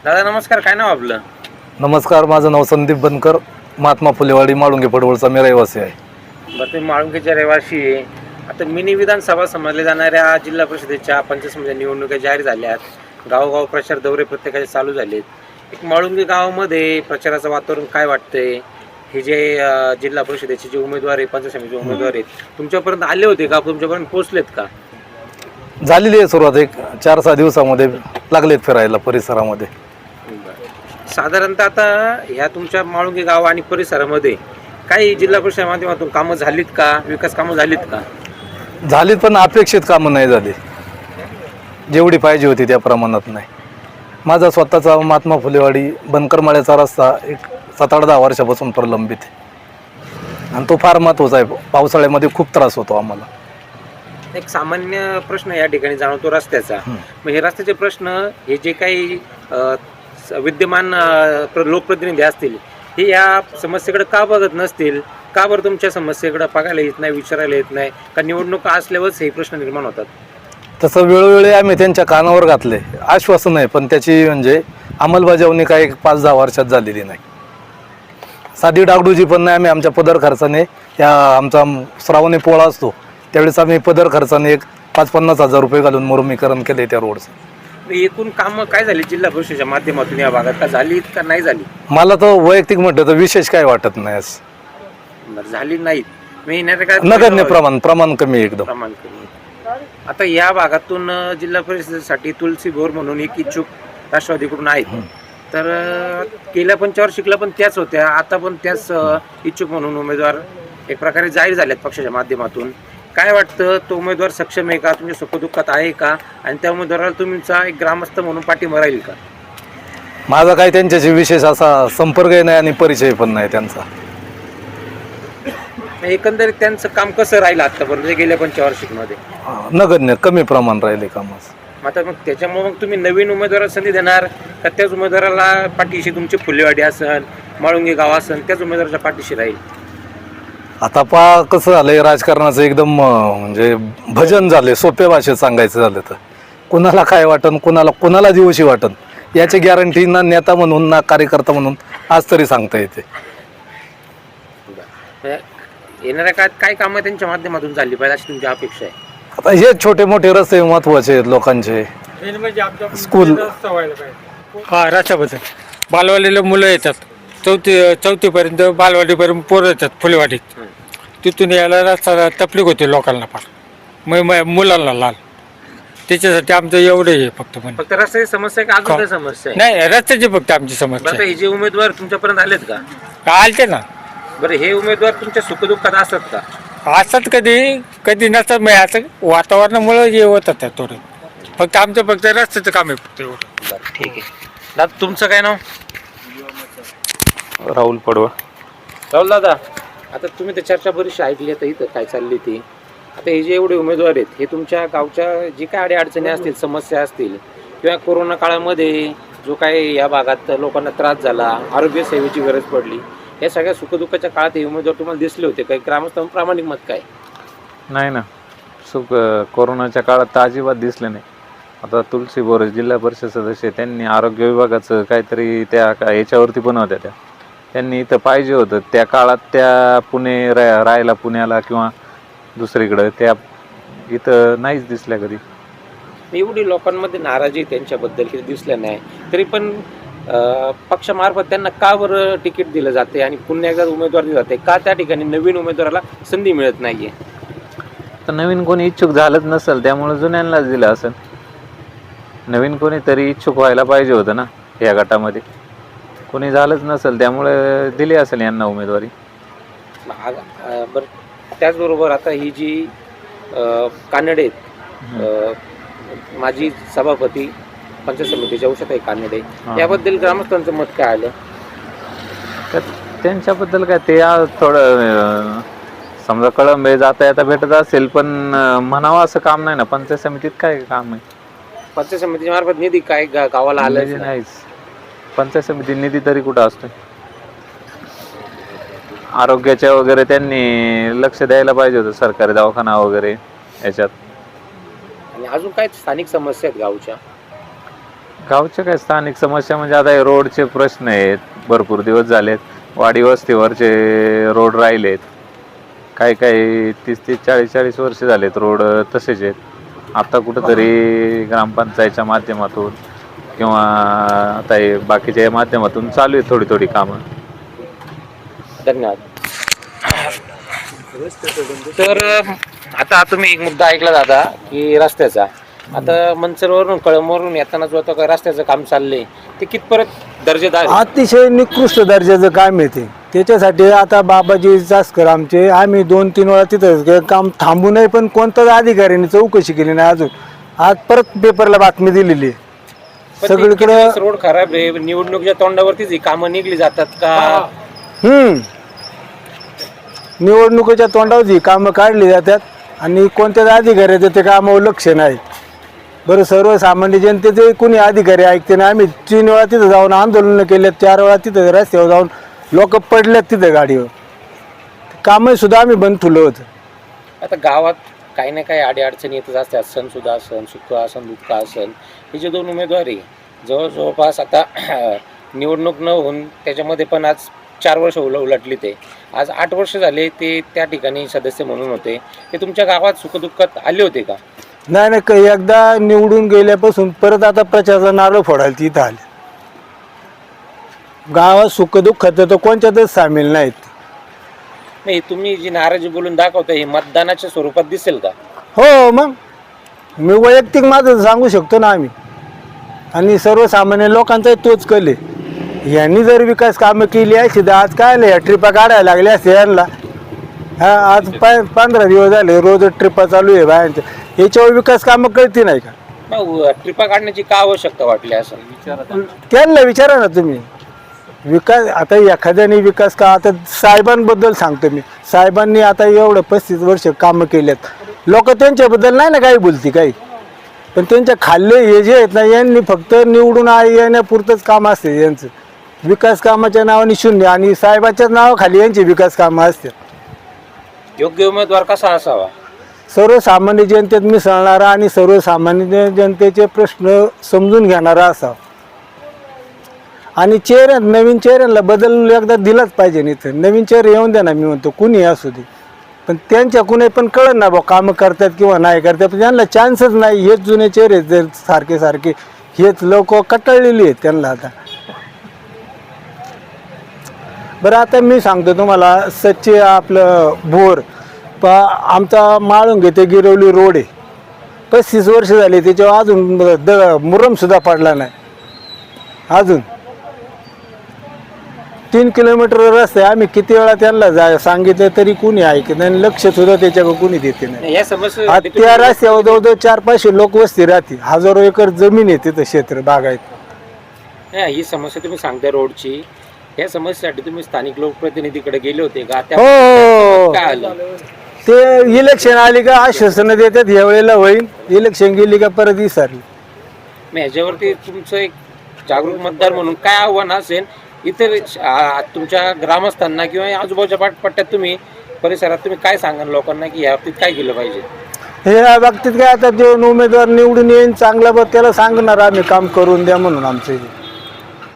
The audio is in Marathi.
दादा नमस्कार, काय नाव आपलं? नमस्कार, माझं नाव संदीप बनकर, महात्मा फुलेवाडी माळुंगे पडवळचा मी रहिवासी आहे. बरं, तुम्ही माळुंगीच्या रहिवासी आहे. आता मिनी विधानसभा समजल्या जाणाऱ्या जिल्हा परिषदेच्या पंचायत समिती निवडणुका जाहीर झाल्यात. गावोगाव प्रचार दौरे प्रत्येकाचे चालू झालेत. एक माळुंगी गावामध्ये प्रचाराचं वातावरण काय वाटतंय? हे जे जिल्हा परिषदेचे जे उमेदवार आहे, पंचायत समितीचे उमेदवार आहेत, तुमच्यापर्यंत आले होते का? तुमच्यापर्यंत पोहोचलेत का? झालेली आहे सुरुवात. एक 4-6 दिवसामध्ये लागलेत फिरायला परिसरामध्ये. साधारणतः आता ह्या तुमच्या माळुंगी गाव आणि परिसरामध्ये काही जिल्हा परिषद माध्यमातून कामं झालीत का? विकास कामं झालीत का? झालीत, पण अपेक्षित कामं नाही झाली. जेवढी पाहिजे होती त्या प्रमाणात नाही. माझा स्वतःचा महात्मा फुलेवाडी बनकरमाळ्याचा रस्ता एक 7-8-10 वर्षापासून प्रलंबित आहे आणि तो फार महत्त्वाचा आहे. पावसाळ्यामध्ये खूप त्रास होतो आम्हाला. एक सामान्य प्रश्न या ठिकाणी जाणवतो रस्त्याचा. मग हे रस्त्याचे प्रश्न हे जे काही विद्यमान लोकप्रतिनिधी असतील हे या समस्येकडे का बघत नसतील? का बरं तुमच्या समस्येकडे बघायला येत नाही, विचारायला येत नाही? का निवडणुका असल्यावरच हे प्रश्न निर्माण होतात? तसं वेळोवेळी आम्ही त्यांच्या कानावर घातले, आश्वासन आहे, पण त्याची म्हणजे अंमलबजावणी काही 5-10 वर्षात झालेली नाही. साधी डागडुजी पण नाही. आम्ही आमच्या पदर खर्चाने त्या आमचा श्रावणी पोळा असतो त्यावेळेस आम्ही पदर खर्चाने एक 5-50 हजार रुपये घालून मुरमीकरण केले त्या रोडचं. एकूण कामं काय झाली जिल्हा परिषदेच्या माध्यमातून या भागात? का झालीत का नाही झाली? मला तर वैयक्तिक म्हटलं तर विशेष काय वाटत नाही. झाली नाहीत. मी येणाऱ्या काळात नगण्य प्रमाण कमी आहे एकदम. प्रमाण कमी. आता या भागातून जिल्हा परिषदेसाठी तुलसी भोर म्हणून एक इच्छुक राष्ट्रवादीकडून आहेत. तर गेल्या पंचवार्षिकला पण त्याच होत्या, आता पण त्याच इच्छुक म्हणून उमेदवार एक प्रकारे जाहीर झालेत पक्षाच्या माध्यमातून. काय वाटतं, तो उमेदवार सक्षम आहे का? तुमच्या सुखदुःखात आहे का? आणि त्या उमेदवाराला तुमचा एक ग्रामस्थ म्हणून पाठिंबा राहील का? माझा काही त्यांच्याशी विशेष असा संपर्क नाही आणि परिचय पण नाही त्यांचा. एकंदरीत त्यांचं काम कसं राहिलं आतापर्यंत गेल्या पंचवार्षिकमध्ये? नगण्य कमी प्रमाण राहिले कामाचं. आता मग त्याच्यामुळे मग तुम्ही नवीन उमेदवाराला संधी देणार का त्याच उमेदवाराला पाठीशी तुमची फुलेवाडी असेल, माळुंगी गाव असेल, त्याच उमेदवाराच्या पाठीशी राहील? आता कसं झालंय राजकारणाचं एकदम म्हणजे भजन झाले. सोप्या भाषेत सांगायचं झालं तर कुणाला काय वाटन, कुणाला दिवशी वाटन याची गॅरंटी ना नेता म्हणून ना कार्यकर्ता म्हणून आज तरी सांगता येते. येणाऱ्या काळात काय कामं त्यांच्या माध्यमातून झाली पाहिजे अशी तुमची अपेक्षा आहे? आता हे छोटे मोठे रस्ते महत्वाचे आहेत लोकांचे. स्कूल हा, रस्त्याबद्दल बालवाडीला मुलं येतात, चौथीपर्यंत बालवाडीपर्यंत पोरं येतात फुलेवाडीत. तिथून यायला रस्ता तकलीफ होते लोकांना फार, मुलांना लहान. त्याच्यासाठी आमचं एवढं आहे फक्त. फक्त रस्त्याची समस्या का अजून काही समस्या आहे? नाही, रस्त्याची फक्त आमची समस्या. हे जे उमेदवार तुमच्यापर्यंत आलेत का? आलते ना. बरं, हे उमेदवार तुमच्या सुखदुःखात असतात का? असतात कधी नसतात. मग असं वातावरणामुळे हे होतात थोडं. फक्त रस्त्याचं काम आहे फक्त एवढं. बरं, ठीक आहे. दादा तुमचं काय नाव? राहुल पडवळ. राहुल दादा, आता तुम्ही तर चर्चा बरीचशी ऐकली आता इथं काय चालली ती. आता हे जे एवढे उमेदवार आहेत हे तुमच्या गावच्या जे काय अडीअडचणी असतील, समस्या असतील, किंवा कोरोना काळामध्ये जो काही या भागात लोकांना त्रास झाला, आरोग्य सेवेची गरज पडली, या सगळ्या सुखदुःखाच्या काळात हे उमेदवार तुम्हाला दिसले होते काही? ग्रामस्थ प्रामाणिक मत काय? नाही ना, कोरोनाच्या काळात तर अजिबात दिसले नाही. आता तुलसी बोरे जिल्हा परिषद सदस्य त्यांनी आरोग्य विभागाचं काहीतरी त्या याच्यावरती पण होत्या त्यांनी इथं पाहिजे होतं त्या काळात. त्या राहायला पुण्याला किंवा दुसरीकडं, त्या इथं नाहीच दिसल्या कधी. एवढी लोकांमध्ये नाराजी त्यांच्याबद्दल की दिसल्या नाही, तरी पण पक्षामार्फत त्यांना का बरं तिकीट दिलं जाते आणि पुन्हा एकदा उमेदवार दिले जाते? का त्या ठिकाणी नवीन उमेदवाराला संधी मिळत नाहीये? तर नवीन कोणी इच्छुक झालंच नसेल, त्यामुळे जुन्यांनाच दिलं असेल. नवीन कोणीतरी इच्छुक व्हायला पाहिजे होतं ना या गटामध्ये. कोणी झालंच नसेल, त्यामुळे दिली असेल यांना उमेदवारी. बरं, त्याचबरोबर आता ही जी कानडे माजी सभापती पंचायत समितीच्या उषाताई कानडे, याबद्दल ग्रामस्थांचं मत काय आलं? तर त्यांच्याबद्दल काय, ते थोडं समजा कळंबे जाता येता भेटत असेल, पण म्हणावं असं काम नाही ना. पंचायत समितीत काय काम आहे? पंचायत समितीच्या मार्फत निधी काय गावाला आलं नाहीच. पंचायत समिती निधी तरी कुठं असतो? आरोग्याच्या वगैरे त्यांनी लक्ष द्यायला पाहिजे होतं, सरकारी दवाखाना वगैरे याच्यात. आणि अजून काय स्थानिक समस्या आहेत गावच्या? गावच्या काय स्थानिक समस्या म्हणजे आता हे रोडचे प्रश्न आहेत, भरपूर दिवस झालेत. वाडी वस्तीवरचे रोड राहिलेत, काही काही 30-30, 40-40 वर्ष झालेत रोड तसेच आहेत. आता कुठंतरी ग्रामपंचायतच्या माध्यमातून किंवा आता हे बाकीच्या माध्यमातून चालू आहे थोडी थोडी कामं. धन्यवाद. तर आता तुम्ही एक मुद्दा ऐकला दादा की रस्त्याचा. आता मनसरवरून कळमवरून येताना जो आता रस्त्याचं काम चाललंय ते कितपर्यंत दर्जेदार आहे? अतिशय निकृष्ट दर्जाचं काम येते. त्याच्यासाठी आता बाबाजी चासकर आमचे, आम्ही 2-3 वेळा तिथं काम थांबू नये, पण कोणत्याच अधिकाऱ्यांनी चौकशी केली नाही अजून. आज परत पेपरला बातमी दिलेली आहे. पण ते सगळीकडे किती रोड खराब आहे, निवडणुकीच्या तोंडावरतीच ही कामं निघली जातात का? निवडणुकीच्या तोंडावर ही कामं काढली जातात आणि कोणत्याच अधिकाऱ्याचं ते कामावर लक्ष नाही. बरं, सर्वसामान्य जनतेचे कुणी अधिकारी ऐकते ना. आम्ही 3 वेळा तिथं जाऊन आंदोलन केले, 4 वेळा तिथं रस्त्यावर जाऊन लोक पडल्यात तिथं गाडीवर. कामं सुद्धा आम्ही बंद ठेवलं होतं. आता गावात काही ना काही अडीअडचणी येतच असतात. सण सुद्धा असन, सुख असन, दुःख असन. हे जे 2 उमेदवार आहे जवळपास आता निवडणूक न होऊन त्याच्यामध्ये पण आज 4 वर्ष उलटली. ते आज 8 वर्ष झाले ते त्या ठिकाणी सदस्य म्हणून होते. ते तुमच्या गावात सुखदुःखात आले होते का? नाही काही एकदा निवडून गेल्यापासून परत आता प्रचाराचा नारळ फोडायला तिथं आले. गावात सुखदुःखात तर कोणत्यातच सामील नाहीत. नाही, तुम्ही जी नाराजी बोलून दाखवता हे मतदानाच्या स्वरूपात दिसेल का? हो, मग मी वैयक्तिक माझं सांगू शकतो ना आम्ही. आणि सर्वसामान्य लोकांचा तोच कल आहे. यांनी जर विकास कामं केली असती तर आज काय नाही, ट्रिपा काढायला लागल्या असते यांना. आज 15 दिवस झाले रोज ट्रिपा चालू आहे बायांच्या. याच्यावर विकास कामं कळती नाही का? मग ट्रिपा काढण्याची का आवश्यकता वाटली असं? त्यांना विचारा ना तुम्ही. विकास आता एखाद्याने विकास का, आता साहेबांबद्दल सांगतो मी. साहेबांनी आता एवढं 35 वर्ष कामं केलेत. लोक त्यांच्याबद्दल नाही ना काही बोलती काही, पण त्यांच्या खाल्ले हे जे आहेत ना, यांनी फक्त निवडून येण्यापुरतंच काम असते यांचं. विकास कामाच्या नावाने शून्य, आणि साहेबाच्याच नावाखाली यांची विकास कामं असतात. योग्य उमेदवार कसा असावा? सर्वसामान्य जनतेत मिसळणारा आणि सर्वसामान्य जनतेचे प्रश्न समजून घेणारा असावा. आणि नवीन चेहऱ्यांना बदल एकदा दिलाच पाहिजे. नाही तर नवीन चेहरे येऊन द्या ना, मी म्हणतो कुणी असू दे, पण त्यांच्या कुणी पण कळत ना बा कामं करतात किंवा नाही करतात. पण त्यांना चान्सच नाही. हेच जुने चेहरे जर सारखे सारखे, हेच लोक कटाळलेली आहेत त्यांना आता. बरं, आता मी सांगतो तुम्हाला, सच्चे आपलं भोर आमचा माळुंगे ते गिरवली रोड आहे. 35 वर्ष झाले त्याच्यावर अजून मुरमसुद्धा पडला नाही. अजून 3 किलोमीटर रस्ता आहे. आम्ही किती वेळा त्यांना सांगितलं तरी कुणी ऐकत नाही, लक्ष सुद्धा त्याच्याकडे कुणी देते नाही. या समस्या त्या रस्त्यावर जवळजवळ 400-500 लोक वस्ती राहते. हजारो एकर जमीन आहे तिथं, क्षेत्र बागायत. ही समस्या तुम्ही सांगता रोडची, या समस्येसाठी तुम्ही स्थानिक लोकप्रतिनिधीकडे गेले होते का? हो, काय आलं? ते इलेक्शन आली का आश्वासनं देतात, ह्या वेळेला होईल. इलेक्शन गेली का परत विसरली. ह्याच्यावरती तुमचं एक जागरूक मतदार म्हणून काय आव्हान असेल इतर तुमच्या ग्रामस्थांना किंवा आजूबाजूच्या पट्ट्यात तुम्ही परिसरात तुम्ही काय सांगाल लोकांना की या बाबतीत काय केलं पाहिजे? हे बाबतीत काय, आता जो उमेदवार निवडून येईन चांगला, त्याला सांगणार आम्ही काम करून द्या म्हणून आमचं.